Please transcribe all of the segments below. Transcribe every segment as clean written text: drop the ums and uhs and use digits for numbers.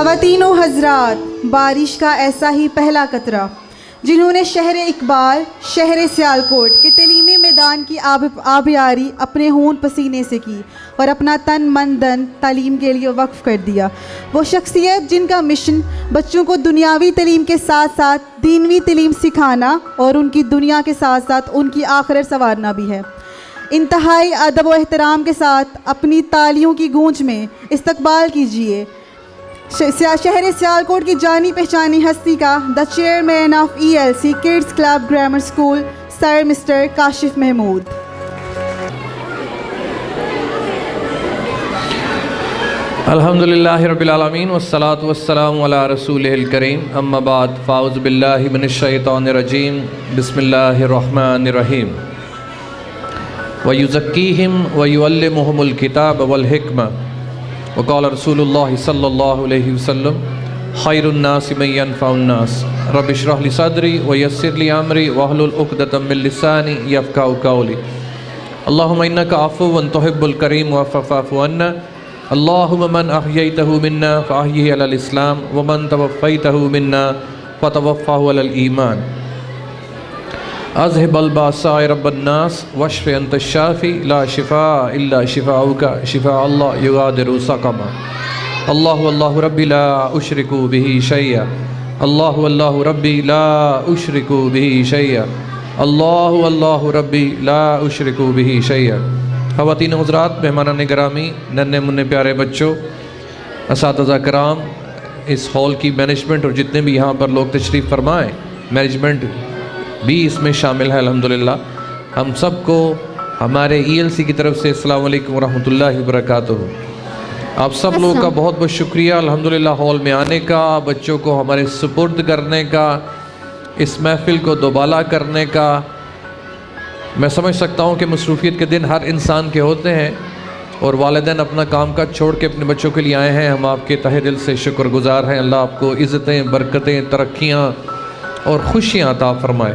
خواتین و حضرات، بارش کا ایسا ہی پہلا قطرہ جنہوں نے شہر اقبال، شہر سیالکوٹ کے تعلیمی میدان کی آبیاری اپنے خون پسینے سے کی اور اپنا تن من دھن تعلیم کے لیے وقف کر دیا، وہ شخصیت جن کا مشن بچوں کو دنیاوی تعلیم کے ساتھ ساتھ دینوی تعلیم سکھانا اور ان کی دنیا کے ساتھ ساتھ ان کی آخرت سنوارنا بھی ہے۔ انتہائی ادب و احترام کے ساتھ اپنی تالیوں کی گونج میں استقبال کیجیے شہر سیالکوٹ کی جانی پہچانی ہستی کا، the chairman of ELC kids club grammar school, sir mister Kashif Mahmood. الحمدللہ رب العالمین والصلاة والسلام علی رسولہ الکریم، اما بعد فاعوذ باللہ من الشیطان الرجیم، بسم اللہ الرحمن الرحیم۔ وَيُزَكِّيهِمْ وَيُعَلِّمُهُمُ الْكِتَابَ وَالْحِكْمَةَ وقال رسول اللہ صلی اللہ علیہ وسلم خیر الناس من ينفع الناس رب اشرح لی صدری ویسر لی امری واحلل عقدۃ من لسانی یفقهوا قولی اللہم انک عفو تحب الکریم فاعف عنا اللہم من احییتہ منا فاحیہ علی الاسلام ومن توفیتہ منا فتوفہ علی الایمان اذهب الباساء رب الناس واشف انت الشافی لا شفاء الا شفاؤک شفاء اللہ یغادر سقما اللہ اللہ ربی لا اشرک به شیئا اللہ اللہ ربی لا اشرک به شیئا اللہ اللہ ربی لا اشرک به شیئا۔ خواتین حضرات، مہمانان گرامی، ننھے منھے پیارے بچوں، اساتذہ کرام، اس ہال کی مینجمنٹ اور جتنے بھی یہاں پر لوگ تشریف فرمائیں، مینجمنٹ بھی اس میں شامل ہے الحمدللہ، ہم سب کو ہمارے ELC کی طرف سے السلام علیکم ورحمۃ اللہ وبرکاتہ۔ آپ سب لوگوں کا بہت بہت شکریہ الحمدللہ ہال میں آنے کا، بچوں کو ہمارے سپرد کرنے کا، اس محفل کو دوبالا کرنے کا۔ میں سمجھ سکتا ہوں کہ مصروفیت کے دن ہر انسان کے ہوتے ہیں اور والدین اپنا کام کا چھوڑ کے اپنے بچوں کے لیے آئے ہیں، ہم آپ کے تہہ دل سے شکر گزار ہیں۔ اللہ آپ کو عزتیں، برکتیں، ترقیاں اور خوشیاں عطا فرمائے۔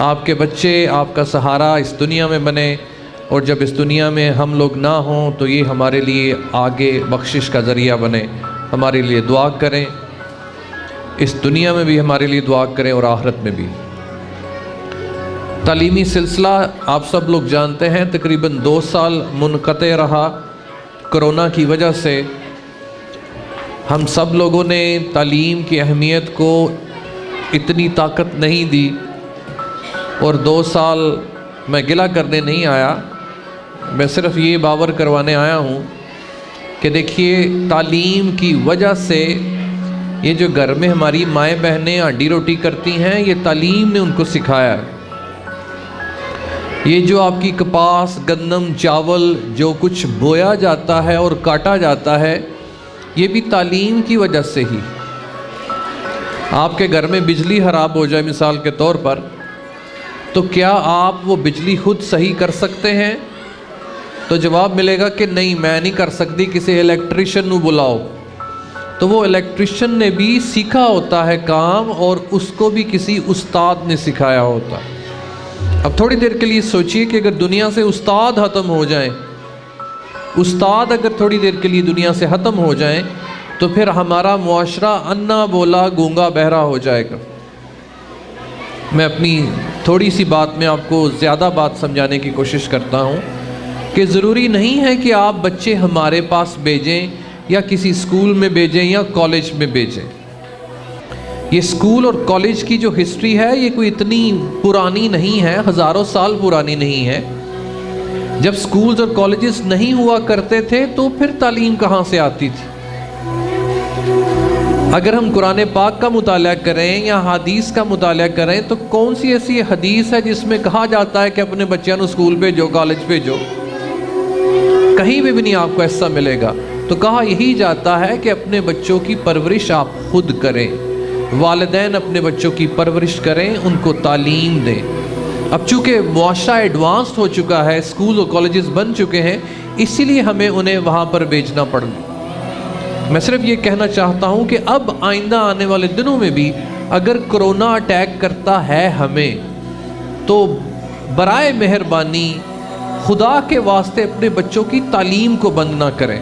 آپ کے بچے آپ کا سہارا اس دنیا میں بنے، اور جب اس دنیا میں ہم لوگ نہ ہوں تو یہ ہمارے لیے آگے بخشش کا ذریعہ بنے۔ ہمارے لیے دعا کریں، اس دنیا میں بھی ہمارے لیے دعا کریں اور آخرت میں بھی۔ تعلیمی سلسلہ آپ سب لوگ جانتے ہیں تقریباً 2 سال منقطع رہا کرونا کی وجہ سے۔ ہم سب لوگوں نے تعلیم کی اہمیت کو اتنی طاقت نہیں دی، اور 2 سال میں گلہ کرنے نہیں آیا، میں صرف یہ باور کروانے آیا ہوں کہ دیکھیے تعلیم کی وجہ سے یہ جو گھر میں ہماری مائیں بہنیں ہڈی روٹی کرتی ہیں، یہ تعلیم نے ان کو سکھایا ہے۔ یہ جو آپ کی کپاس، گندم، چاول جو کچھ بویا جاتا ہے اور کاٹا جاتا ہے، یہ بھی تعلیم کی وجہ سے ہی۔ آپ کے گھر میں بجلی خراب ہو جائے مثال کے طور پر، تو کیا آپ وہ بجلی خود صحیح کر سکتے ہیں؟ تو جواب ملے گا کہ نہیں، میں نہیں کر سکتی، کسی الیکٹریشین نو بلاؤ۔ تو وہ الیکٹریشین نے بھی سیکھا ہوتا ہے کام، اور اس کو بھی کسی استاد نے سکھایا ہوتا ہے۔ اب تھوڑی دیر کے لیے سوچئے کہ اگر دنیا سے استاد ختم ہو جائیں، استاد اگر تھوڑی دیر کے لیے دنیا سے ختم ہو جائیں، تو پھر ہمارا معاشرہ انا بولا گونگا بہرا ہو جائے گا۔ میں اپنی تھوڑی سی بات میں آپ کو زیادہ بات سمجھانے کی کوشش کرتا ہوں کہ ضروری نہیں ہے کہ آپ بچے ہمارے پاس بھیجیں یا کسی اسکول میں بھیجیں یا کالج میں بھیجیں۔ یہ اسکول اور کالج کی جو ہسٹری ہے یہ کوئی اتنی پرانی نہیں ہے، ہزاروں سال پرانی نہیں ہے۔ جب اسکولز اور کالجز نہیں ہوا کرتے تھے تو پھر تعلیم کہاں سے آتی تھی؟ اگر ہم قرآن پاک کا مطالعہ کریں یا حدیث کا مطالعہ کریں تو کون سی ایسی حدیث ہے جس میں کہا جاتا ہے کہ اپنے بچوں کو اسکول بھیجو، کالج بھیجو؟ کہیں بھی نہیں آپ کو ایسا ملے گا۔ تو کہا یہی جاتا ہے کہ اپنے بچوں کی پرورش آپ خود کریں، والدین اپنے بچوں کی پرورش کریں، ان کو تعلیم دیں۔ اب چونکہ معاشرہ ایڈوانسڈ ہو چکا ہے، اسکول اور کالجز بن چکے ہیں، اسی لیے ہمیں انہیں وہاں پر بھیجنا پڑ گا۔ میں صرف یہ کہنا چاہتا ہوں کہ اب آئندہ آنے والے دنوں میں بھی اگر کرونا اٹیک کرتا ہے ہمیں، تو برائے مہربانی خدا کے واسطے اپنے بچوں کی تعلیم کو بند نہ کریں۔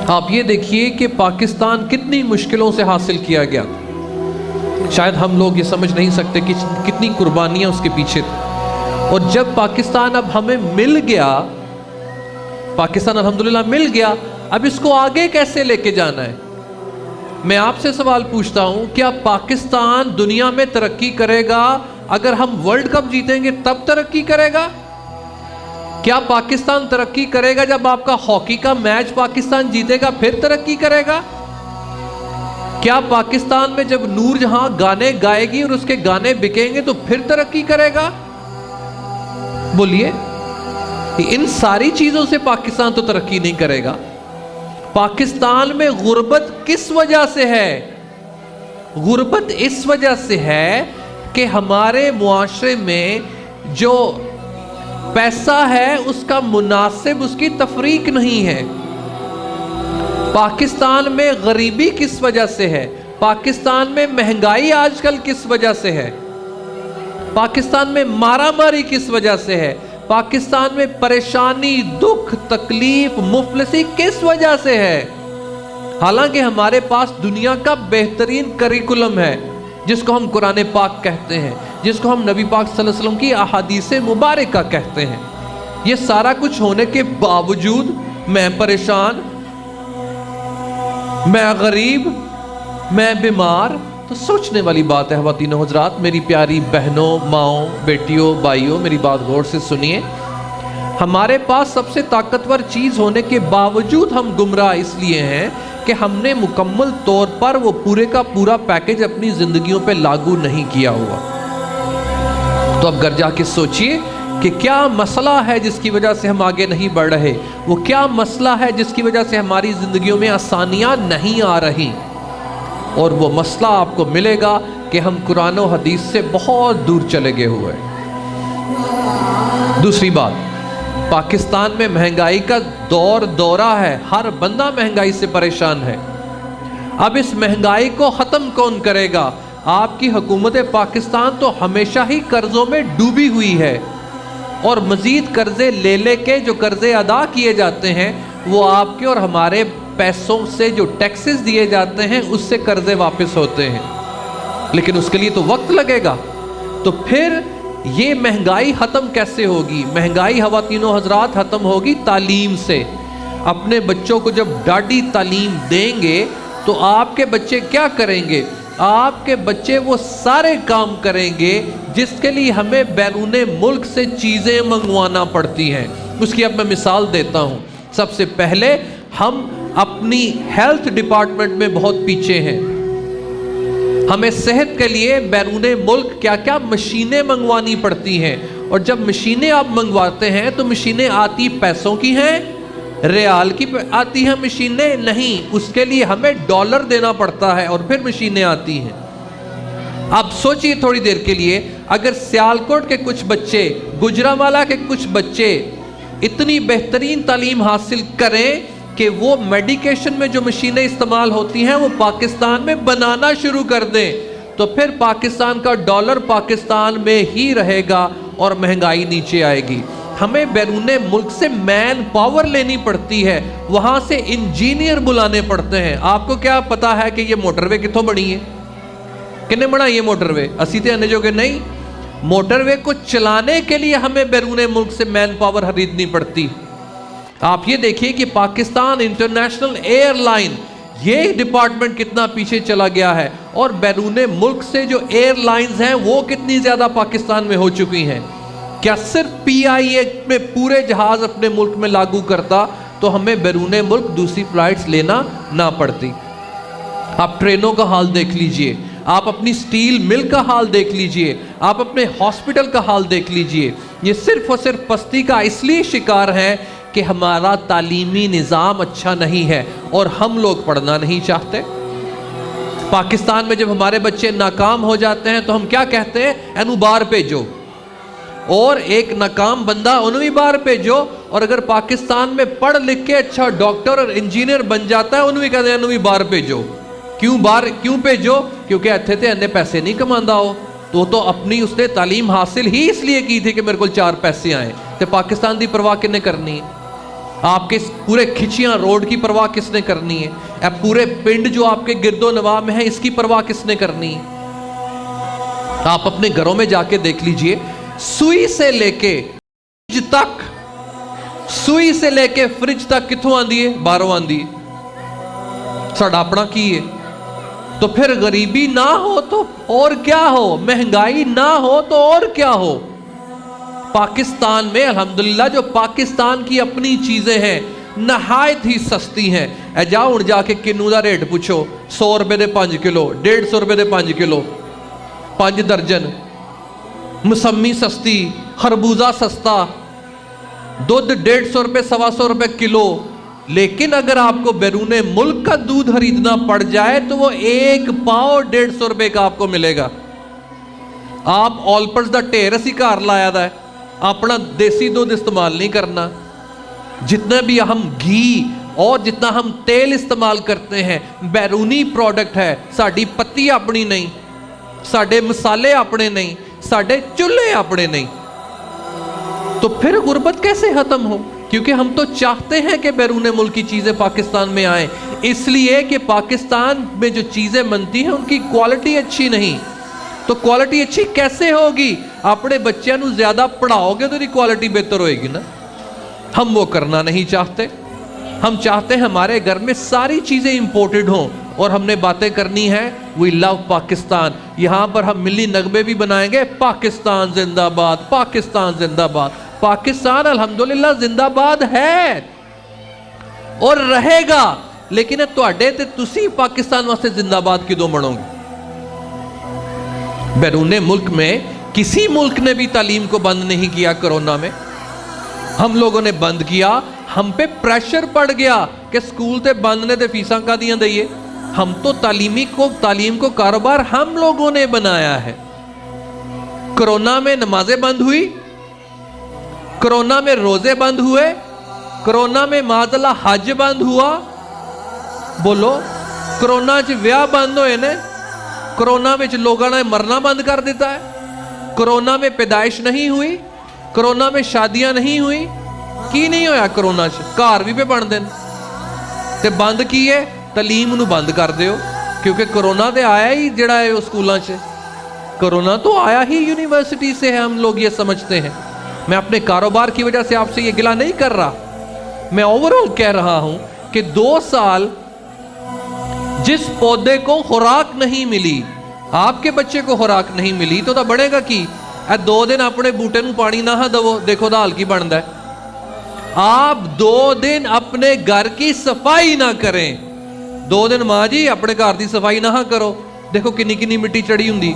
آپ یہ دیکھیے کہ پاکستان کتنی مشکلوں سے حاصل کیا گیا، شاید ہم لوگ یہ سمجھ نہیں سکتے کہ کتنی قربانیاں اس کے پیچھے تھیں، اور جب پاکستان اب ہمیں مل گیا، پاکستان الحمدللہ مل گیا، اب اس کو آگے کیسے لے کے جانا ہے؟ میں آپ سے سوال پوچھتا ہوں، کیا پاکستان دنیا میں ترقی کرے گا اگر ہم ورلڈ کپ جیتیں گے تب ترقی کرے گا؟ کیا پاکستان ترقی کرے گا جب آپ کا ہاکی کا میچ پاکستان جیتے گا پھر ترقی کرے گا؟ کیا پاکستان میں جب نور جہاں گانے گائے گی اور اس کے گانے بکیں گے تو پھر ترقی کرے گا؟ بولیے، ان ساری چیزوں سے پاکستان تو ترقی نہیں کرے گا۔ پاکستان میں غربت کس وجہ سے ہے؟ غربت اس وجہ سے ہے کہ ہمارے معاشرے میں جو پیسہ ہے اس کا مناسب اس کی تفریق نہیں ہے۔ پاکستان میں غریبی کس وجہ سے ہے؟ پاکستان میں مہنگائی آج کل کس وجہ سے ہے؟ پاکستان میں مارا ماری کس وجہ سے ہے؟ پاکستان میں پریشانی، دکھ، تکلیف، مفلسی کس وجہ سے ہے؟ حالانکہ ہمارے پاس دنیا کا بہترین کریکولم ہے جس کو ہم قرآن پاک کہتے ہیں، جس کو ہم نبی پاک صلی اللہ علیہ وسلم کی احادیث مبارکہ کہتے ہیں۔ یہ سارا کچھ ہونے کے باوجود میں پریشان، میں غریب، میں بیمار، تو سوچنے والی بات ہے خواتین و حضرات، میری پیاری بہنوں، ماؤں، بیٹیوں، بھائیوں، میری بات غور سے سنیے۔ ہمارے پاس سب سے طاقتور چیز ہونے کے باوجود ہم گمراہ اس لیے ہیں کہ ہم نے مکمل طور پر وہ پورے کا پورا پیکج اپنی زندگیوں پہ لاگو نہیں کیا ہوا۔ تو اب گھر جا کے سوچئے کہ کیا مسئلہ ہے جس کی وجہ سے ہم آگے نہیں بڑھ رہے، وہ کیا مسئلہ ہے جس کی وجہ سے ہماری زندگیوں میں آسانیاں نہیں آ رہی، اور وہ مسئلہ آپ کو ملے گا کہ ہم قرآن و حدیث سے بہت دور چلے گئے ہوئے۔ دوسری بات، پاکستان میں مہنگائی کا دورہ ہے، ہر بندہ مہنگائی سے پریشان ہے۔ اب اس مہنگائی کو ختم کون کرے گا؟ آپ کی حکومت پاکستان تو ہمیشہ ہی قرضوں میں ڈوبی ہوئی ہے، اور مزید قرضے لے لے کے جو قرضے ادا کیے جاتے ہیں وہ آپ کے اور ہمارے پیسوں سے جو ٹیکسز دیے جاتے ہیں اس سے قرضے واپس ہوتے ہیں، لیکن اس کے لیے تو وقت لگے گا۔ تو پھر یہ مہنگائی ختم کیسے ہوگی؟ مہنگائی خواتین و حضرات ختم ہوگی تعلیم سے۔ اپنے بچوں کو جب ڈاڈی تعلیم دیں گے تو آپ کے بچے کیا کریں گے؟ آپ کے بچے وہ سارے کام کریں گے جس کے لیے ہمیں بیرون ملک سے چیزیں منگوانا پڑتی ہیں۔ اس کی اب میں مثال دیتا ہوں۔ سب سے پہلے ہم اپنی ہیلتھ ڈپارٹمنٹ میں بہت پیچھے ہیں۔ ہمیں صحت کے لیے بیرون ملک کیا کیا مشینیں منگوانی پڑتی ہیں، اور جب مشینیں آپ منگواتے ہیں تو مشینیں آتی پیسوں کی ہیں، ریال کی آتی ہیں مشینیں نہیں، اس کے لیے ہمیں ڈالر دینا پڑتا ہے اور پھر مشینیں آتی ہیں۔ اب سوچئے تھوڑی دیر کے لیے، اگر سیالکوٹ کے کچھ بچے، گجرانوالہ کے کچھ بچے اتنی بہترین تعلیم حاصل کریں کہ وہ میڈیکیشن میں جو مشینیں استعمال ہوتی ہیں وہ پاکستان میں بنانا شروع کر دیں، تو پھر پاکستان کا ڈالر پاکستان میں ہی رہے گا اور مہنگائی نیچے آئے گی۔ ہمیں بیرون ملک سے مین پاور لینی پڑتی ہے، وہاں سے انجینئر بلانے پڑتے ہیں۔ آپ کو کیا پتا ہے کہ یہ موٹر وے کتوں بنی ہے؟ کنے بنا یہ موٹر وے؟ اسی تے جو کہ نہیں، موٹر وے کو چلانے کے لیے ہمیں بیرون ملک سے مین پاور خریدنی پڑتی۔ آپ یہ دیکھیے کہ پاکستان انٹرنیشنل ایئر لائن، یہ ڈپارٹمنٹ کتنا پیچھے چلا گیا ہے، اور بیرون ملک سے جو ایئر لائنز ہیں وہ کتنی زیادہ پاکستان میں ہو چکی ہیں۔ کیا صرف پی آئی اے میں پورے جہاز اپنے ملک میں لاگو کرتا تو ہمیں بیرون ملک دوسری فلائٹس لینا نہ پڑتی؟ آپ ٹرینوں کا حال دیکھ لیجئے، آپ اپنی سٹیل مل کا حال دیکھ لیجئے، آپ اپنے ہاسپٹل کا حال دیکھ لیجئے۔ یہ صرف اور صرف پستی کا اس لیے شکار ہے کہ ہمارا تعلیمی نظام اچھا نہیں ہے اور ہم لوگ پڑھنا نہیں چاہتے۔ پاکستان میں جب ہمارے بچے ناکام ہو جاتے ہیں تو ہم کیا کہتے ہیں؟ اینو باہر بھیجو، اور ایک ناکام بندہ انہوں بھی باہر بھیجو، اور اگر پاکستان میں پڑھ لکھ کے اچھا ڈاکٹر اور انجینئر بن جاتا ہے انہوں بھی کہتے ہیں انہوں بھی باہر بھیجو۔ کیوں بھیجو؟ کیونکہ اتھے تے انہیں پیسے نہیں کماندا ہو، تو اپنی اس نے تعلیم حاصل ہی اس لیے کی تھی کہ میرے کو 4 پیسے آئیں، تے پاکستان دی پرواہ کنے کرنی ہے؟ آپ کے پورے کھچیاں روڈ کی پرواہ کس نے کرنی ہے؟ اب پورے پنڈ جو آپ کے گرد و نواح میں ہے اس کی پرواہ کس نے کرنی ہے؟ آپ اپنے گھروں میں جا کے دیکھ لیجئے، سوئی سے لے کے فریج تک، سوئی سے لے کے فریج تک کتھوں آندی ہے؟ باہروں آندی ہے۔ ساڈا اپنا کی ہے؟ تو پھر غریبی نہ ہو تو اور کیا ہو، مہنگائی نہ ہو تو اور کیا ہو۔ پاکستان میں الحمدللہ جو پاکستان کی اپنی چیزیں ہیں نہایت ہی سستی ہیں۔ اے جاؤ ان جا کے کنو دا ریٹ پوچھو، 100 روپے دے 5 کلو، 150 روپے دے 5 کلو، 5 درجن۔ مسمی سستی، خربوزہ سستا، دودھ 150 روپے 125 روپے کلو۔ لیکن اگر آپ کو بیرون ملک کا دودھ خریدنا پڑ جائے تو وہ 1 پاؤ 150 روپے کا آپ کو ملے گا۔ آپ آلپرز دا ٹیر اسی گھر لایا دا ہے، اپنا دیسی دودھ استعمال نہیں کرنا۔ جتنا بھی ہم گھی اور جتنا ہم تیل استعمال کرتے ہیں بیرونی پروڈکٹ ہے، ساڑی پتی اپنی نہیں، ساڑے مسالے اپنے نہیں، ساڑے چولہے اپنے نہیں۔ تو پھر غربت کیسے ختم ہو؟ کیونکہ ہم تو چاہتے ہیں کہ بیرون ملک کی چیزیں پاکستان میں آئیں، اس لیے کہ پاکستان میں جو چیزیں بنتی ہیں ان کی کوالٹی اچھی نہیں۔ تو کوالٹی اچھی کیسے ہوگی؟ اپنے بچوں نو زیادہ پڑھاؤ گے تو دی کوالٹی بہتر ہوئے گی نا۔ ہم وہ کرنا نہیں چاہتے۔ ہم چاہتے ہیں ہمارے گھر میں ساری چیزیں امپورٹڈ ہوں، اور ہم نے باتیں کرنی ہے وی لو پاکستان۔ یہاں پر ہم ملی نغمے بھی بنائیں گے، پاکستان زندہ باد، پاکستان زندہ باد۔ پاکستان الحمدللہ زندہ باد ہے اور رہے گا، لیکن تواڈے تے تسی پاکستان واسطے زندہ باد کدوں بنو گے؟ بیرون ملک میں کسی ملک نے بھی تعلیم کو بند نہیں کیا۔ کرونا میں ہم لوگوں نے بند کیا، ہم پہ پریشر پڑ گیا کہ سکول تے بند نے تے فیساں کا دیاں دئیے۔ ہم تو تعلیم کو کاروبار ہم لوگوں نے بنایا ہے۔ کرونا میں نمازیں بند ہوئی، کرونا میں روزے بند ہوئے، کرونا میں معاذ اللہ حج بند ہوا۔ بولو، کرونا چ ویاہ بند ہوئے نے، کرونا میں لوگوں نے مرنا بند کر دیتا ہے، کرونا میں پیدائش نہیں ہوئی، کرونا میں شادیاں نہیں ہوئی۔ کی نہیں ہویا کرونا چ؟ گھر بھی پہ بن دین تے بند کی ہے تعلیم نو بند کر دیو، کیونکہ کرونا تے آیا ہی جڑا ہے سکولاں چ، کرونا تو آیا ہی یونیورسٹی سے ہے، ہم لوگ یہ سمجھتے ہیں۔ میں اپنے کاروبار کی وجہ سے آپ سے یہ گلہ نہیں کر رہا، میں اوورآل کہہ رہا ہوں کہ 2 سال جس پودے کو خوراک نہیں ملی، آپ کے بچے کو خوراک نہیں ملی تو بڑھے گا کی؟ 2 دن اپنے بوٹے نو پانی نہ دو، دیکھو دا حال کی بندا ہے۔ آپ 2 دن اپنے گھر کی صفائی نہ کریں، 2 دن ماں جی اپنے گھر دی صفائی نہ کرو، دیکھو کنی کنی مٹی چڑی ہوں دی۔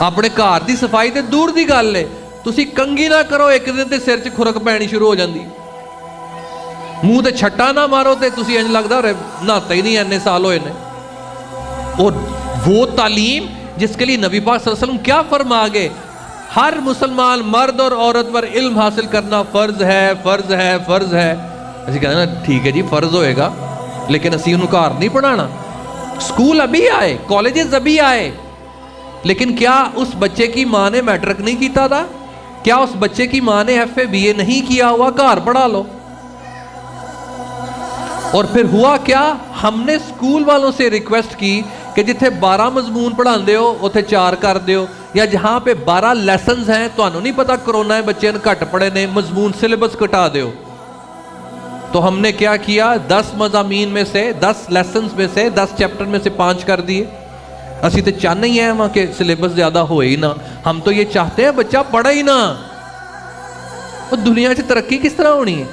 اپنے گھر دی صفائی تے دور دی گل ہے، تسی کنگھی نہ کرو، ایک دن تے سر چ خرک پینی شروع ہو جاندی، منہ تے چھٹا نہ مارو تے تسی انج لگدا رہے نہاتا ہی نہیں اینے سال ہوئے نے۔ اور وہ تعلیم جس کے لیے نبی پاک صلی اللہ علیہ وسلم کیا فرما گئے؟ ہر مسلمان مرد اور عورت پر علم حاصل کرنا فرض ہے، فرض ہے، فرض ہے۔ اسی کہتے ہیں نا ٹھیک ہے جی فرض ہوئے گا، لیکن اسی انہوں گھر نہیں پڑھانا۔ سکول ابھی آئے، کالجز ابھی آئے، لیکن کیا اس بچے کی ماں نے میٹرک نہیں کیتا تھا؟ کیا اس بچے کی ماں نے FA BA نہیں کیا ہوا؟ گھر پڑھا لو۔ اور پھر ہوا کیا؟ ہم نے سکول والوں سے ریکویسٹ کی کہ جتھے 12 مضمون پڑھان دے ہو اتھے 4 کر دیو، یا جہاں پہ 12 لیسنز ہیں، تو انہوں نہیں پتا کرونا ہے بچے نے کٹ پڑے نے، مضمون سلیبس کٹا دیو۔ تو ہم نے کیا کیا؟ 10 مضامین میں سے 10 لیسنز میں سے 10 چیپٹر میں سے 5 کر دیے۔ اسی تو چاہنے ہی ہیں وہاں کہ سلیبس زیادہ ہوئے ہی نہ، ہم تو یہ چاہتے ہیں بچہ پڑھا ہی نہ۔ اور دنیا سے ترقی کس طرح ہونی ہے؟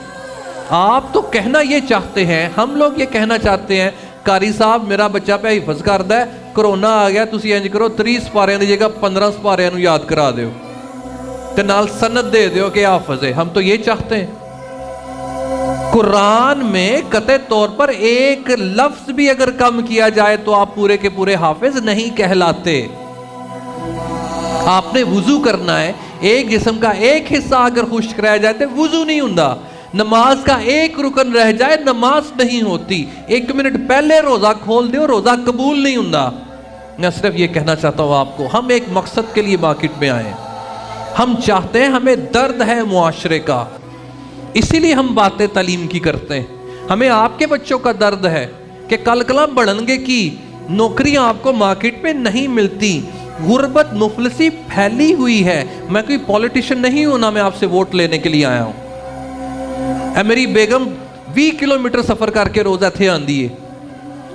آپ تو کہنا یہ چاہتے ہیں، ہم لوگ یہ کہنا چاہتے ہیں قاری صاحب میرا بچہ پہ حفظ کردہ ہے، کرونا آ گیا تسی انج کرو 30 سپاریاں دی جگہ 15 سپاریاں نو یاد کرا دیو تے نال سند دے دیو کہ حافظ ہے۔ ہم تو یہ چاہتے ہیں۔ قرآن میں قطع طور پر ایک لفظ بھی اگر کم کیا جائے تو آپ پورے کے پورے حافظ نہیں کہلاتے۔ آپ نے وضو کرنا ہے، ایک جسم کا ایک حصہ اگر خشک رہ جائے تو وضو نہیں ہوندا۔ نماز کا ایک رکن رہ جائے نماز نہیں ہوتی۔ 1 منٹ پہلے روزہ کھول دیو روزہ قبول نہیں ہوندا۔ میں صرف یہ کہنا چاہتا ہوں آپ کو، ہم ایک مقصد کے لیے مارکیٹ میں آئے ہیں۔ ہم چاہتے ہیں، ہمیں درد ہے معاشرے کا، اسی لیے ہم باتیں تعلیم کی کرتے ہیں. ہمیں آپ کے بچوں کا درد ہے کہ کل کلا بڑھنگے کی نوکریاں آپ کو مارکیٹ میں نہیں ملتی, غربت مفلسی پھیلی ہوئی ہے. میں کوئی پولیٹیشین نہیں ہوں, نہ میں آپ سے ووٹ لینے کے لیے آیا ہوں. اے میری بیگم 20 کلومیٹر سفر کر کے روز اتھے آندی ہے,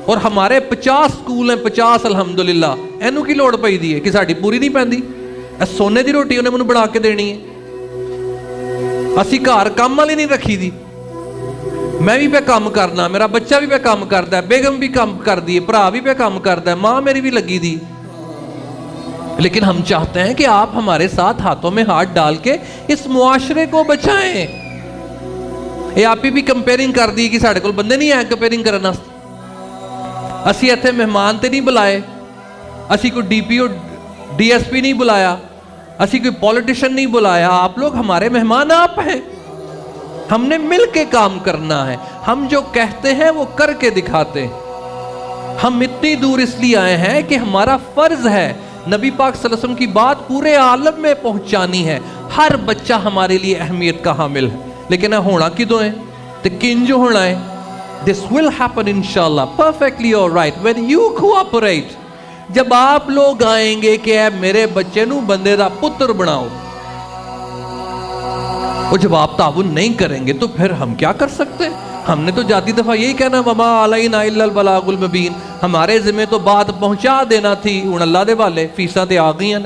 اور ہمارے 50 سکول ہیں, 50 الحمدللہ. اینو کی لوڑ پئی دی ہے کہ ساڈی پوری نہیں پیندی؟ سونے دی روٹی انہیں مجھے بنا کے دینی ہے. اسی گھر کام والی نہیں رکھی دی, میں بھی پہ کام کرنا, میرا بچہ بھی پہ کام کرتا ہے, بیگم بھی کام کر دی, بھرا بھی پہ کام کرتا ہے, ماں میری بھی لگی دی. لیکن ہم چاہتے ہیں کہ آپ ہمارے ساتھ ہاتھوں میں ہاتھ ڈال کے اس معاشرے کو بچائیں. یہ آپ بھی کمپیرنگ کر دی کہ ساڑھے کول بندے نہیں آئے کمپیرنگ کرنا. اسی ایتھے مہمان تے نہیں بلائے, اسی کوئی D P O D S P نہیں بلایا, اسی کوئی پولیٹیشن نہیں بلایا. آپ لوگ ہمارے مہمان آپ ہیں, ہم نے مل کے کام کرنا ہے. ہم جو کہتے ہیں وہ کر کے دکھاتے ہیں. ہم اتنی دور اس لیے آئے ہیں کہ ہمارا فرض ہے نبی پاک صلی اللہ علیہ وسلم کی بات پورے عالم میں پہنچانی ہے. ہر بچہ ہمارے لیے اہمیت کا حامل ہے. لیکن ہونا کدوں ہے تو کنجو ہونا ہے. This will happen inshallah perfectly all right when you cooperate. جب آپ لوگ آئیں گے کہ اے میرے بچے نو بندے دا پتر بناؤ, اور جب آپ تعاون نہیں کریں گے تو پھر ہم کیا کر سکتے ہیں؟ ہم نے تو جاتی دفعہ یہی کہنا وما علینا الا البلاغ المبین, ہمارے ذمہ تو بات پہنچا دینا تھی. ہن اللہ دے والے فیساں تے آ گئی ہیں.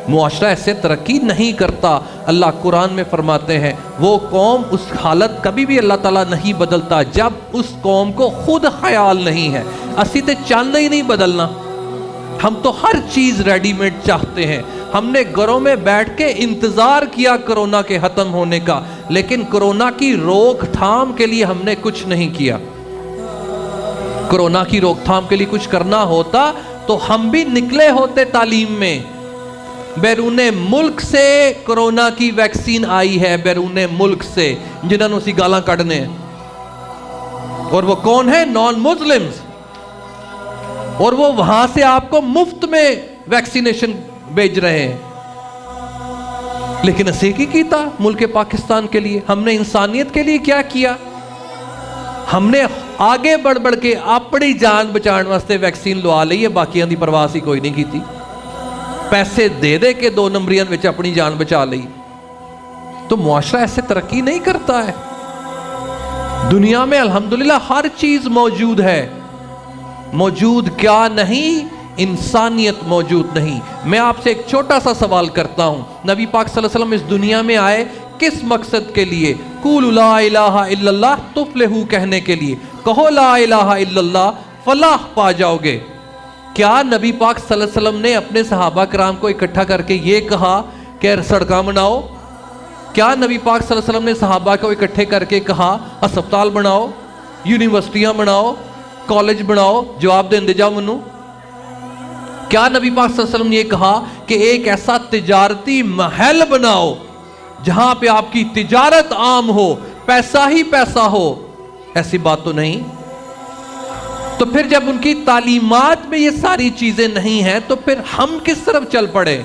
معاشرہ ایسے ترقی نہیں کرتا. اللہ قرآن میں فرماتے ہیں وہ قوم اس حالت کبھی بھی اللہ تعالیٰ نہیں بدلتا جب اس قوم کو خود خیال نہیں ہے. اسی تے چاہتے ہی نہیں بدلنا, ہم تو ہر چیز ریڈی میڈ چاہتے ہیں. ہم نے گھروں میں بیٹھ کے انتظار کیا کرونا کے ختم ہونے کا, لیکن کرونا کی روک تھام کے لیے ہم نے کچھ نہیں کیا. کرونا کی روک تھام کے لیے کچھ کرنا ہوتا تو ہم بھی نکلے ہوتے تعلیم میں. بیرون ملک سے کرونا کی ویکسین آئی ہے, بیرون ملک سے, جنہوں نے اسی گالاں کڑنے ہیں. اور وہ کون ہے؟ Non Muslims. اور وہ وہاں سے آپ کو مفت میں ویکسینیشن بھیج رہے ہیں. لیکن اسے کی کیتا ملک پاکستان کے لیے؟ ہم نے انسانیت کے لیے کیا کیا؟ ہم نے آگے بڑھ بڑھ کے اپنی جان بچان واسطے ویکسین لوا لی ہے, باقیاں دی پرواہ ہی کوئی نہیں کیتی. پیسے دے دے کے 2 نمبریاں وچ اپنی جان بچا لی. تو معاشرہ ایسے ترقی نہیں کرتا ہے. دنیا میں الحمدللہ ہر چیز موجود ہے. موجود کیا نہیں؟ انسانیت موجود نہیں. میں آپ سے ایک چھوٹا سا سوال کرتا ہوں, نبی پاک صلی اللہ علیہ وسلم اس دنیا میں آئے کس مقصد کے لیے؟ قولوا لا الہ الا اللہ تفلحوا کہنے کے لیے. کہو لا الہ الا اللہ, فلاح پا جاؤ گے. کیا نبی پاک صلی اللہ علیہ وسلم نے اپنے صحابہ کرام کو اکٹھا کر کے یہ کہا کہ سڑکاں بناؤ؟ کیا نبی پاک صلی اللہ علیہ وسلم نے صحابہ کو اکٹھے کر کے کہا ہسپتال بناؤ, یونیورسٹیاں بناؤ, کالج بناؤ؟ جواب دیں دے جاؤ منو. کیا نبی پاک صلی اللہ علیہ وسلم نے یہ کہا کہ ایک ایسا تجارتی محل بناؤ جہاں پہ آپ کی تجارت عام ہو, پیسہ ہی پیسہ ہو؟ ایسی بات تو نہیں. تو پھر جب ان کی تعلیمات میں یہ ساری چیزیں نہیں ہیں تو پھر ہم کس طرف چل پڑے؟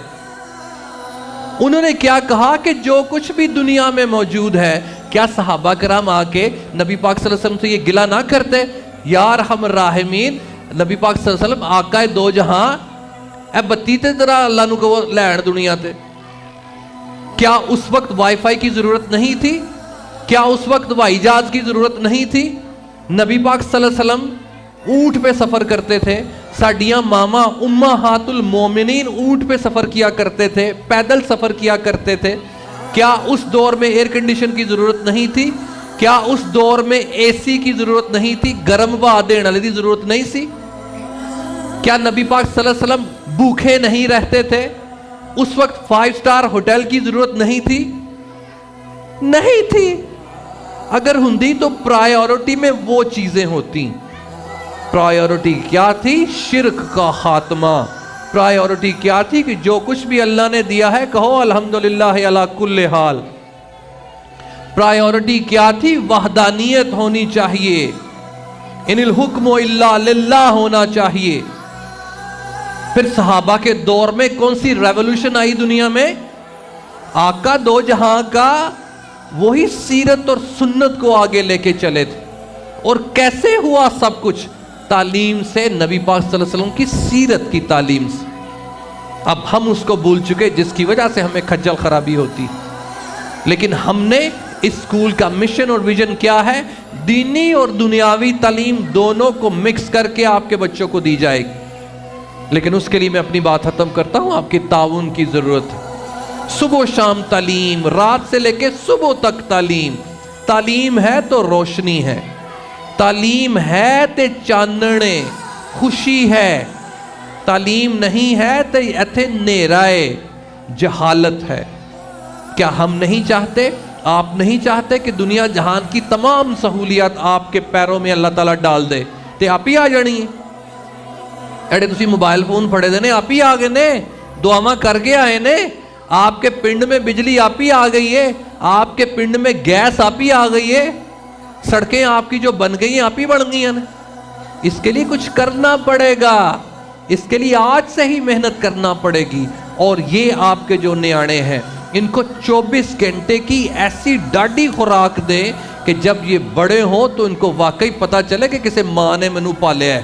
انہوں نے کیا کہا کہ جو کچھ بھی دنیا میں موجود ہے, کیا صحابہ کرام آ کے نبی پاک صلی اللہ علیہ وسلم سے یہ گلہ نہ کرتے؟ یا ارحم الراحمین, نبی پاک صلی اللہ علیہ وسلم آقا دو جہاں, اے بتی تے ذرا اللہ نو کو لین دنیا تے. کیا اس وقت وائی فائی کی ضرورت نہیں تھی؟ کیا اس وقت ہوائی جہاز کی ضرورت نہیں تھی؟ نبی پاک صلی اللہ علیہ وسلم اونٹ پہ سفر کرتے تھے. ساڈیاں ماما امہات المومنین اونٹ پہ سفر کیا کرتے تھے, پیدل سفر کیا کرتے تھے. کیا اس دور میں ایئر کنڈیشن کی ضرورت نہیں تھی؟ کیا اس دور میں اے سی کی ضرورت نہیں تھی؟ گرم ہوا دین والے دی ضرورت نہیں سی؟ کیا نبی پاک صلی اللہ علیہ وسلم بھوکے نہیں رہتے تھے؟ اس وقت 5 سٹار ہوٹل کی ضرورت نہیں تھی؟ نہیں تھی. اگر ہندی تو پرائیورٹی میں وہ چیزیں ہوتی. پرائیورٹی کیا تھی؟ شرک کا خاتمہ. پرائیورٹی کیا تھی؟ کہ جو کچھ بھی اللہ نے دیا ہے کہو الحمدللہ علی کل حال. پرائیورٹی کیا تھی؟ وحدانیت ہونی چاہیے, ان الحکم الا للہ ہونا چاہیے. پھر صحابہ کے دور میں کون سی ریولوشن آئی دنیا میں؟ آقا دو جہاں کا وہی سیرت اور سنت کو آگے لے کے چلے تھے. اور کیسے ہوا سب کچھ؟ تعلیم سے، نبی پاک صلی اللہ علیہ وسلم کی سیرت کی تعلیم سے. اب ہم اس کو بھول چکے جس کی وجہ سے ہمیں کھجل خرابی ہوتی. لیکن ہم نے اس اسکول کا مشن اور ویژن کیا ہے؟ دینی اور دنیاوی تعلیم دونوں کو مکس کر کے آپ کے بچوں کو دی جائے گی. لیکن اس کے لیے میں اپنی بات ختم کرتا ہوں. آپ کی تعاون کی ضرورت ہے. صبح و شام تعلیم، رات سے لے کے صبح تک تعلیم. تعلیم ہے تو روشنی ہے، تعلیم ہے تے چاننے خوشی ہے. تعلیم نہیں ہے تو ایتھے نیرائے جہالت ہے. کیا ہم نہیں چاہتے، آپ نہیں چاہتے کہ دنیا جہان کی تمام سہولیات آپ کے پیروں میں اللہ تعالیٰ ڈال دے تے آپ ہی آ جانی ہے؟ ایڈے تسی موبائل فون پھڑے دے نے، آپ ہی آ گئے نے، دعاواں کر کے آئے نے. آپ کے پنڈ میں بجلی آپ ہی آ گئی ہے، آپ کے پنڈ میں گیس آپ ہی آ گئی ہے، سڑکیں آپ کی جو بن گئی ہیں آپ ہی بن گئی ہیں. اس کے لیے کچھ کرنا پڑے گا، اس کے لیے آج سے ہی محنت کرنا پڑے گی. اور یہ آپ کے جو نیانے ہیں ان کو 24 گھنٹے کی ایسی ڈاڈی خوراک دے کہ جب یہ بڑے ہوں تو ان کو واقعی پتہ چلے کہ کسے ماں نے منو پالے ہے.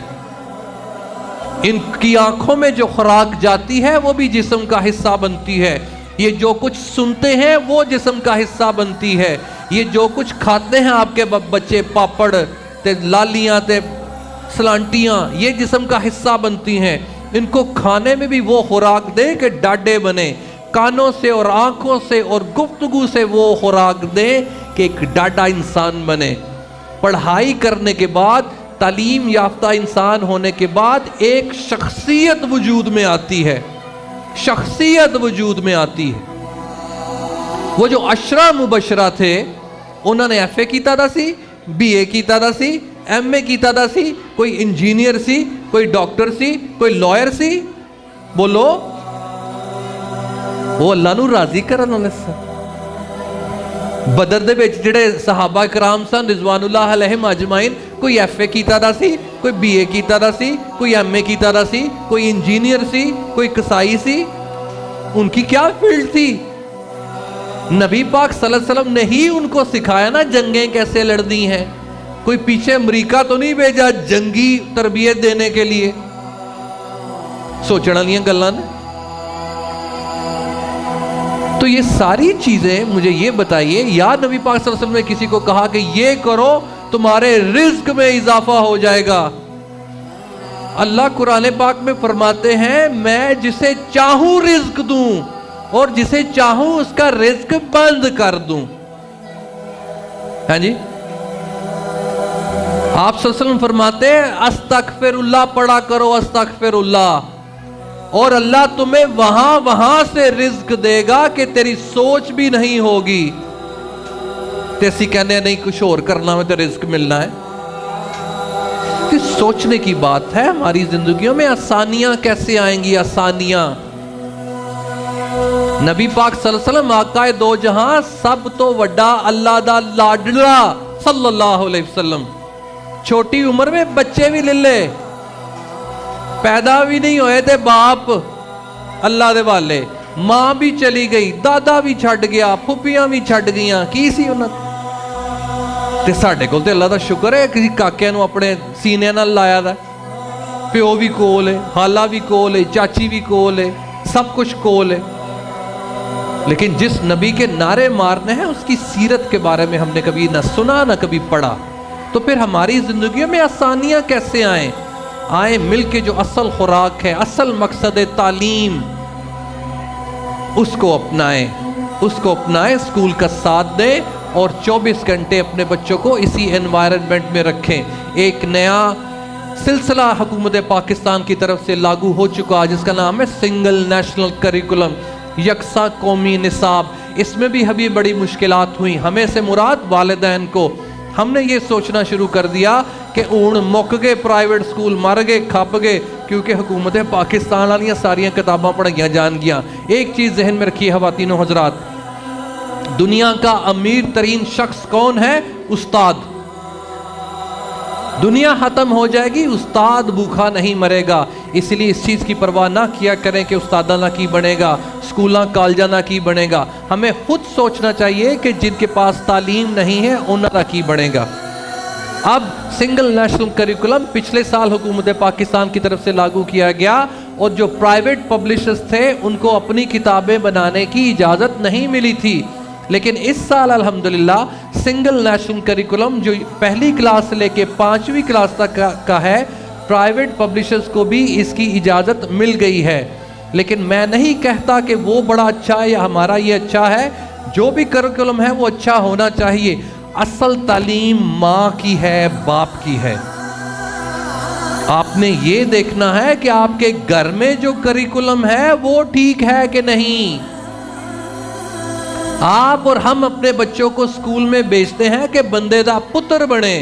ان کی آنکھوں میں جو خوراک جاتی ہے وہ بھی جسم کا حصہ بنتی ہے. یہ جو کچھ سنتے ہیں وہ جسم کا حصہ بنتی ہے. یہ جو کچھ کھاتے ہیں آپ کے بچے، پاپڑ تے لالیاں تے سلانٹیاں، یہ جسم کا حصہ بنتی ہیں. ان کو کھانے میں بھی وہ خوراک دے کہ ڈاڈے بنے. کانوں سے اور آنکھوں سے اور گفتگو سے وہ خوراک دے کہ ایک ڈاڈا انسان بنے. پڑھائی کرنے کے بعد، تعلیم یافتہ انسان ہونے کے بعد ایک شخصیت وجود میں آتی ہے. شخصیت وجود میں آتی ہے. وہ جو 10 مبشرہ تھے انہوں نے ایف اے کیتا دا سی، بی اے کیتا دا سی، ایم اے کیتا دا سی، کوئی انجینئر سی، کوئی ڈاکٹر سی، کوئی لائر سی. بولو، وہ اللہ نو راضی کرن والے سن. بدر دے وچ جڑے صحابہ کرام سن رضوان اللہ علیہم اجمعین، کوئی ایف اے کیتا دا سی، کوئی بی اے کیتا دا سی، کوئی ایم اے کیتا دا سی، کوئی انجینئر سی، کوئی کسائی سی. ان کی کیا فیلڈ تھی؟ نبی پاک صلی اللہ علیہ وسلم نے ہی ان کو سکھایا نا جنگیں کیسے لڑنی ہیں. کوئی پیچھے امریکہ تو نہیں بھیجا جنگی تربیت دینے کے لیے. سوچنا لیاں گلاں نے. تو یہ ساری چیزیں مجھے یہ بتائیے، یا نبی پاک صلی اللہ علیہ وسلم نے کسی کو کہا کہ یہ کرو تمہارے رزق میں اضافہ ہو جائے گا؟ اللہ قرآن پاک میں فرماتے ہیں میں جسے چاہوں رزق دوں اور جسے چاہوں اس کا رزق بند کر دوں. ہاں جی، آپ صلی اللہ علیہ وسلم فرماتے ہیں استغفر اللہ پڑھا کرو، استغفر اللہ، اور اللہ تمہیں وہاں سے رزق دے گا کہ تیری سوچ بھی نہیں ہوگی. تیسی کہنے نہیں کچھ اور کرنا میں تو رزق ملنا ہے. کہ سوچنے کی بات ہے. ہماری زندگیوں میں آسانیاں کیسے آئیں گی؟ آسانیاں. نبی پاک صلی اللہ علیہ وسلم آقا دو جہاں، سب تو وڈا اللہ دا لاڈلا صلی اللہ علیہ وسلم، چھوٹی عمر میں بچے بھی لے پیدا بھی نہیں ہوئے تھے، باپ اللہ دے والے، ماں بھی چلی گئی، دادا بھی چھڑ گیا، پھپیاں بھی چھڑ گئیاں. کی سی انہاں تے ساڈے کول تے اللہ دا شکر ہے کسی کاکے نو اپنے سینے نال لایا دا. پیو بھی کول ہے، خالہ بھی کول ہے، چاچی بھی کول ہے، سب کچھ کول ہے. لیکن جس نبی کے نعرے مارنے ہیں اس کی سیرت کے بارے میں ہم نے کبھی نہ سنا نہ کبھی پڑھا. تو پھر ہماری زندگیوں میں آسانیاں کیسے آئیں؟ مل کے جو اصل خوراک ہے، اصل مقصد تعلیم، اس کو اپنائیں، اسکول کا ساتھ دیں اور 24 گھنٹے اپنے بچوں کو اسی انوائرنمنٹ میں رکھیں. ایک نیا سلسلہ حکومت پاکستان کی طرف سے لاگو ہو چکا جس کا نام ہے سنگل نیشنل کریکولم، یکساں قومی نصاب. اس میں بھی ابھی بڑی مشکلات ہوئیں. ہمیں سے مراد والدین کو. ہم نے یہ سوچنا شروع کر دیا کہ اون مک گئے پرائیویٹ سکول، مر گئے کھپ گئے، کیونکہ حکومت پاکستان والیاں ساریاں کتاباں پڑھائیاں جان گیا. ایک چیز ذہن میں رکھیے خواتین و حضرات، دنیا کا امیر ترین شخص کون ہے؟ استاد. دنیا ختم ہو جائے گی، استاد بھوکا نہیں مرے گا. اس لیے اس چیز کی پرواہ نہ کیا کریں کہ استادہ نہ کی بنے گا، سکولاں کالجہ نہ کی بنے گا. ہمیں خود سوچنا چاہیے کہ جن کے پاس تعلیم نہیں ہے انہوں نہ کی بنے گا. اب سنگل نیشنل کریکولم پچھلے سال حکومت پاکستان کی طرف سے لاگو کیا گیا، اور جو پرائیویٹ پبلشرز تھے ان کو اپنی کتابیں بنانے کی اجازت نہیں ملی تھی. لیکن اس سال الحمدللہ سنگل نیشنل کریکولم جو پہلی کلاس سے لے کے 5ویں کلاس تک کا ہے، پرائیویٹ پبلشرز کو بھی اس کی اجازت مل گئی ہے. لیکن میں نہیں کہتا کہ وہ بڑا اچھا ہے یا ہمارا یہ اچھا ہے. جو بھی کریکولم ہے وہ اچھا ہونا چاہیے. اصل تعلیم ماں کی ہے، باپ کی ہے. آپ نے یہ دیکھنا ہے کہ آپ کے گھر میں جو کریکولم ہے وہ ٹھیک ہے کہ نہیں. آپ اور ہم اپنے بچوں کو اسکول میں بھیجتے ہیں کہ بندے دا پتر بنے،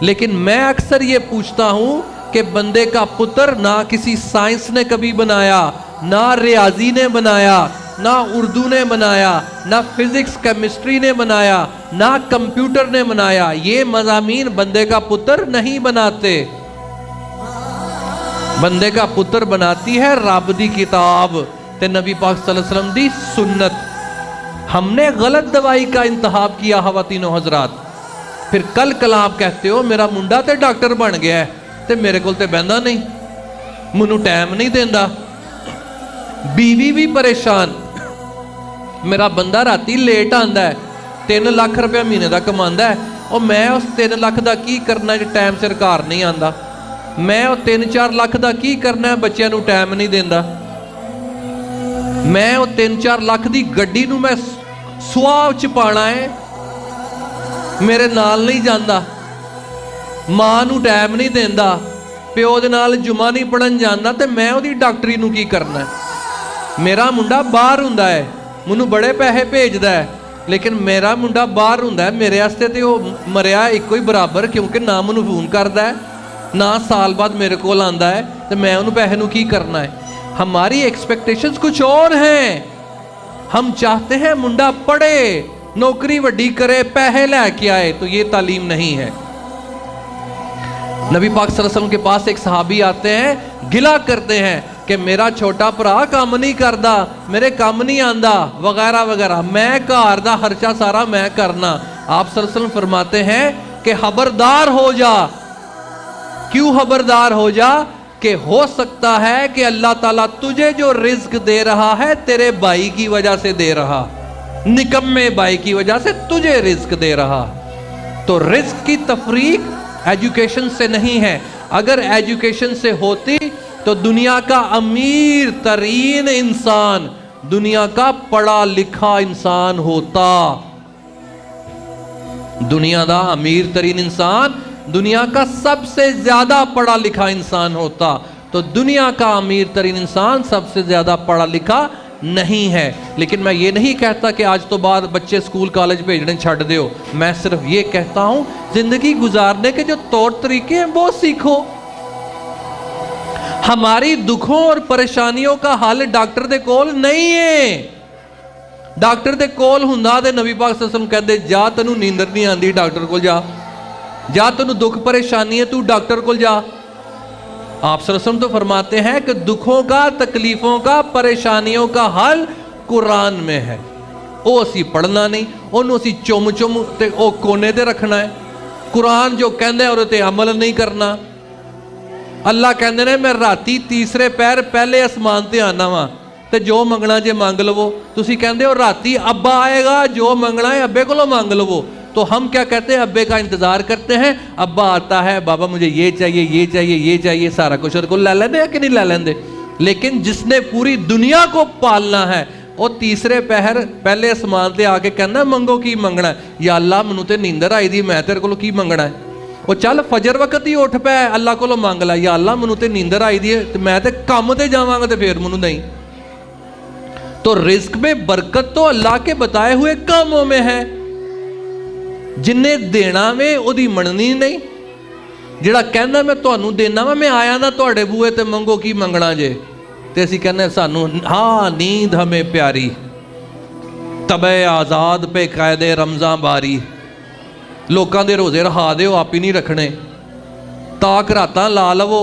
لیکن میں اکثر یہ پوچھتا ہوں کہ بندے کا پتر نہ کسی سائنس نے کبھی بنایا، نہ ریاضی نے بنایا، نہ اردو نے بنایا، نہ فزکس کیمسٹری نے بنایا، نہ کمپیوٹر نے بنایا. یہ مضامین بندے کا پتر نہیں بناتے. بندے کا پتر بناتی ہے رب دی کتاب تے نبی پاک صلی اللہ علیہ وسلم دی سنت. ہم نے غلط دوائی کا انتخاب کیا خواتینوں حضرات. پھر کل آپ کہتے ہو میرا منڈا تے ڈاکٹر بن گیا ہے تے میرے کول تے بہندا نہیں، منوں ٹائم نہیں دیندا. بیوی بھی پریشان، میرا بندہ راتی لیٹ آندا ہے، 3 لاکھ روپیہ مہینے دا کماندا ہے، اور میں اس 3 لاکھ دا کی کرنا جو ٹائم سر گھر نہیں آندا. میں وہ 3-4 لاکھ دا کی کرنا ہے بچیاں نو ٹائم نہیں دیندا. میں وہ 3-4 لاکھ دی گڈی نو میں سواو چپانا ہے، میرے نال نہیں جاندا. ماں نو ٹائم نہیں دیندا، پیو دے نال جمعہ نہیں پڑھن جاندا، تے میں وہ دی ڈاکٹری نو کی کرنا ہے. میرا منڈا باہر ہوندا ہے، منو بڑے پیسے بھیجدا ہے، لیکن میرا منڈا باہر ہوندا ہے. میرے واسطے تے وہ مریا ایک کوئی برابر، کیونکہ نہ منو فون کردا ہے نہ سال بعد میرے کول آندا ہے، تے میں انہوں پیسے نو کی کرنا ہے. ہماری ایکسپیکٹیشنز کچھ اور ہیں. ہم چاہتے ہیں منڈا پڑھے، نوکری وڈی کرے، پیسے لے کے آئے. تو یہ تعلیم نہیں ہے. نبی پاک صلی اللہ علیہ وسلم کے پاس ایک صحابی آتے ہیں، گلا کرتے ہیں کہ میرا چھوٹا پرا کام نہیں کردا، میرے کام نہیں آندا وغیرہ وغیرہ، میں گھر دا خرچہ سارا میں کرنا. آپ صلی اللہ علیہ وسلم فرماتے ہیں کہ خبردار ہو جا. کیوں خبردار ہو جا؟ کہ ہو سکتا ہے کہ اللہ تعالیٰ تجھے جو رزق دے رہا ہے تیرے بھائی کی وجہ سے دے رہا، نکمے بھائی کی وجہ سے تجھے رزق دے رہا. تو رزق کی تفریق ایجوکیشن سے نہیں ہے. اگر ایجوکیشن سے ہوتی تو دنیا کا امیر ترین انسان، دنیا کا پڑھا لکھا انسان ہوتا. دنیا دا امیر ترین انسان دنیا کا سب سے زیادہ پڑھا لکھا انسان ہوتا. تو دنیا کا امیر ترین انسان سب سے زیادہ پڑھا لکھا نہیں ہے. لیکن میں یہ نہیں کہتا کہ آج تو بعد بچے سکول کالج بھیجنے چھڑ دیو. میں صرف یہ کہتا ہوں زندگی گزارنے کے جو طور طریقے ہیں وہ سیکھو. ہماری دکھوں اور پریشانیوں کا حل ڈاکٹر دے کول نہیں ہے. ڈاکٹر دے کول ہوندا تے نبی پاک صلی اللہ علیہ وسلم کہندے جا تینوں نیندر نہیں آندی ڈاکٹر کول جا، جا تینوں دکھ پریشانی ہے تو ڈاکٹر کول جا. آپ صلی اللہ علیہ وسلم تو فرماتے ہیں کہ دکھوں کا، تکلیفوں کا، پریشانیوں کا حل قرآن میں ہے. وہ اسی پڑھنا نہیں، انہوں اسی چم چم تے او کونے تے رکھنا ہے. قرآن جو کہندے اور تے عمل نہیں کرنا. اللہ کہندے نے میں راتی تیسرے پیر پہلے اسمان تے آنا وا تے جو منگنا جے مانگ لو. تسی کہندے ہو راتی ابا آئے گا، جو منگنا ہے ابے کو مانگ لو. تو ہم کیا کہتے ہیں؟ ابے کا انتظار کرتے ہیں. ابا آتا ہے، بابا مجھے یہ چاہیے، یہ چاہیے، یہ چاہیے، سارا کچھ اور کو لے لیندے یا کہ نہیں لے لیندے. لیکن جس نے پوری دنیا کو پالنا ہے وہ تیسرے پہر پہلے اسمان تے آ کے کہنا منگو کی منگنا ہے. یا اللہ منو تے نیندر آئی دی، میں تیرے کو کی منگنا ہے. وہ چل فجر وقت ہی اٹھ پے اللہ کو مانگ لا. یا اللہ منو تے نیندر آئی دی ہے، میں تے کام تے جاواں گا تے پھر منو نہیں. تو رزق میں برکت تو اللہ کے بتائے ہوئے کاموں میں ہے. جنہیں دینا میں او دی مننی نہیں. جڑا کہنا میں تانوں دینا وا، میں آیا نہ تواڈے بوئے تے منگو کی منگنا جے. تے اسی کہنے سانوں ہاں نیند ہمیں پیاری، طبع آزاد پہ قید رمضان باری. ਲੋਕਾਂ ਦੇ ਰੋਜ਼ੇ ਰਹਾ ਦਿਓ, ਆਪ ਹੀ ਨਹੀਂ ਰੱਖਣੇ, ਤਾਕ ਰਾਤਾਂ ਲਾ ਲਵੋ,